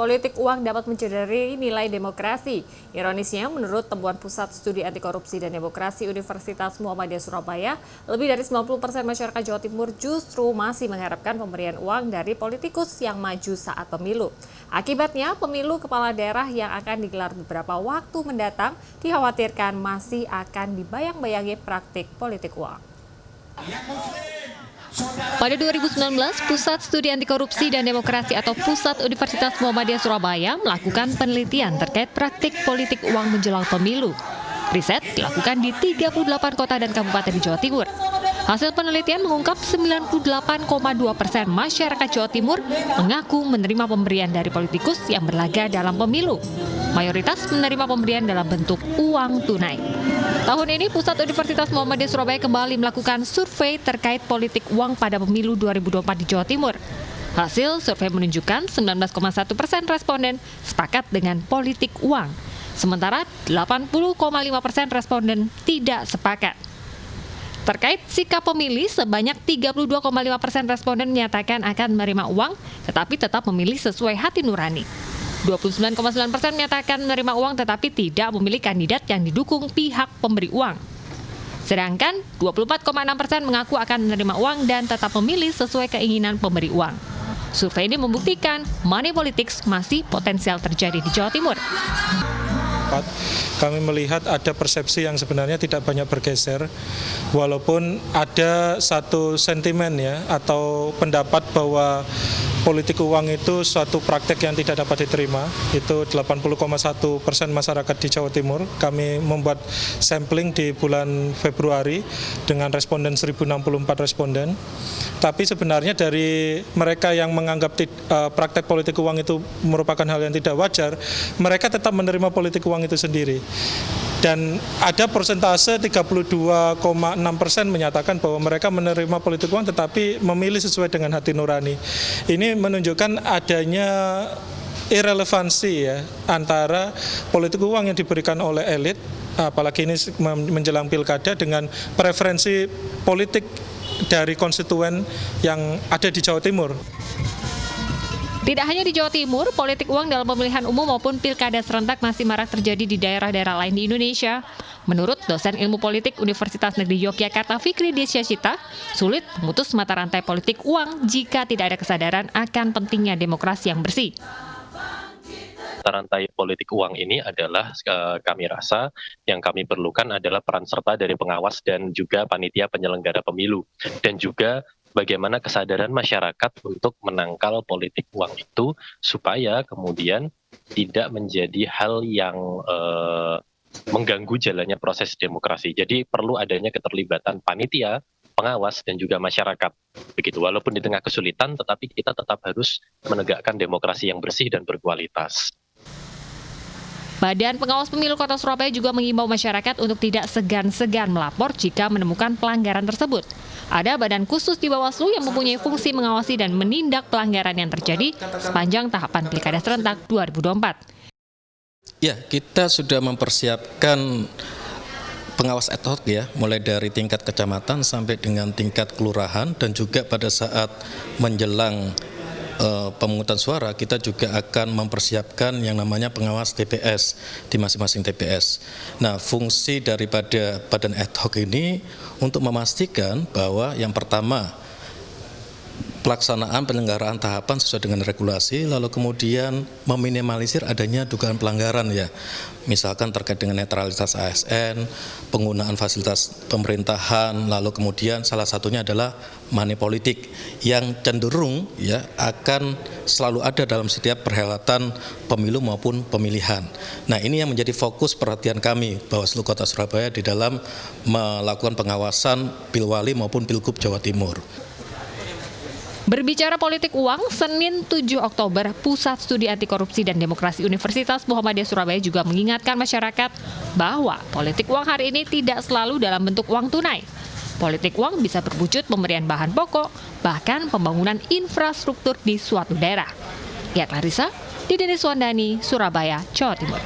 politik uang dapat mencederai nilai demokrasi. Ironisnya, menurut temuan Pusat Studi Anti Korupsi dan Demokrasi Universitas Muhammadiyah Surabaya, lebih dari 90% masyarakat Jawa Timur justru masih mengharapkan pemberian uang dari politikus yang maju saat pemilu. Akibatnya, pemilu kepala daerah yang akan digelar beberapa waktu mendatang dikhawatirkan masih akan dibayang-bayangi praktik politik uang. Pada 2019, Pusat Studi Anti Korupsi dan Demokrasi atau Pusat Universitas Muhammadiyah Surabaya melakukan penelitian terkait praktik politik uang menjelang pemilu. Riset dilakukan di 38 kota dan kabupaten di Jawa Timur. Hasil penelitian mengungkap 98,2% masyarakat Jawa Timur mengaku menerima pemberian dari politikus yang berlaga dalam pemilu. Mayoritas menerima pemberian dalam bentuk uang tunai. Tahun ini, Pusat Universitas Muhammadiyah Surabaya kembali melakukan survei terkait politik uang pada pemilu 2024 di Jawa Timur. Hasil survei menunjukkan 19,1% responden sepakat dengan politik uang, sementara 80,5% responden tidak sepakat. Terkait sikap pemilih, sebanyak 32,5% responden menyatakan akan menerima uang, tetapi tetap memilih sesuai hati nurani. 29,9% menyatakan menerima uang tetapi tidak memilih kandidat yang didukung pihak pemberi uang. Sedangkan 24,6% mengaku akan menerima uang dan tetap memilih sesuai keinginan pemberi uang. Survei ini membuktikan money politics masih potensial terjadi di Jawa Timur. Kami melihat ada persepsi yang sebenarnya tidak banyak bergeser, walaupun ada satu sentimen ya atau pendapat bahwa politik uang itu suatu praktek yang tidak dapat diterima. Itu 80,1% masyarakat di Jawa Timur. Kami membuat sampling di bulan Februari dengan responden 1064 responden. Tapi sebenarnya dari mereka yang menganggap praktek politik uang itu merupakan hal yang tidak wajar, mereka tetap menerima politik uang itu sendiri. Dan ada persentase 32,6% menyatakan bahwa mereka menerima politik uang tetapi memilih sesuai dengan hati nurani. Ini menunjukkan adanya irrelevansi ya antara politik uang yang diberikan oleh elit, apalagi ini menjelang pilkada, dengan preferensi politik dari konstituen yang ada di Jawa Timur. Tidak hanya di Jawa Timur, politik uang dalam pemilihan umum maupun pilkada serentak masih marak terjadi di daerah-daerah lain di Indonesia. Menurut dosen ilmu politik Universitas Negeri Yogyakarta Fikri Desyacita, sulit memutus mata rantai politik uang jika tidak ada kesadaran akan pentingnya demokrasi yang bersih. Rantai politik uang ini adalah kami rasa yang kami perlukan adalah peran serta dari pengawas dan juga panitia penyelenggara pemilu, dan juga bagaimana kesadaran masyarakat untuk menangkal politik uang itu supaya kemudian tidak menjadi hal yang mengganggu jalannya proses demokrasi. Jadi perlu adanya keterlibatan panitia, pengawas, dan juga masyarakat. Begitu, walaupun di tengah kesulitan, tetapi kita tetap harus menegakkan demokrasi yang bersih dan berkualitas. Badan Pengawas Pemilu Kota Surabaya juga mengimbau masyarakat untuk tidak segan-segan melapor jika menemukan pelanggaran tersebut. Ada badan khusus di Bawaslu yang mempunyai fungsi mengawasi dan menindak pelanggaran yang terjadi sepanjang tahapan Pilkada serentak 2024. Ya, kita sudah mempersiapkan pengawas ad hoc ya, mulai dari tingkat kecamatan sampai dengan tingkat kelurahan, dan juga pada saat menjelang pemungutan suara kita juga akan mempersiapkan yang namanya pengawas TPS di masing-masing TPS. Nah, fungsi daripada badan ad hoc ini untuk memastikan bahwa yang pertama pelaksanaan penyelenggaraan tahapan sesuai dengan regulasi, lalu kemudian meminimalisir adanya dugaan pelanggaran ya, misalkan terkait dengan netralitas ASN, penggunaan fasilitas pemerintahan, lalu kemudian salah satunya adalah money politik yang cenderung ya akan selalu ada dalam setiap perhelatan pemilu maupun pemilihan. Nah, ini yang menjadi fokus perhatian kami Bawaslu Kota Surabaya di dalam melakukan pengawasan Pilwali maupun Pilgub Jawa Timur. Berbicara politik uang, Senin 7 Oktober, Pusat Studi Anti Korupsi dan Demokrasi Universitas Muhammadiyah Surabaya juga mengingatkan masyarakat bahwa politik uang hari ini tidak selalu dalam bentuk uang tunai. Politik uang bisa berwujud pemberian bahan pokok, bahkan pembangunan infrastruktur di suatu daerah. Gia Clarissa, Dideni Suwandani, Surabaya, Jawa Timur.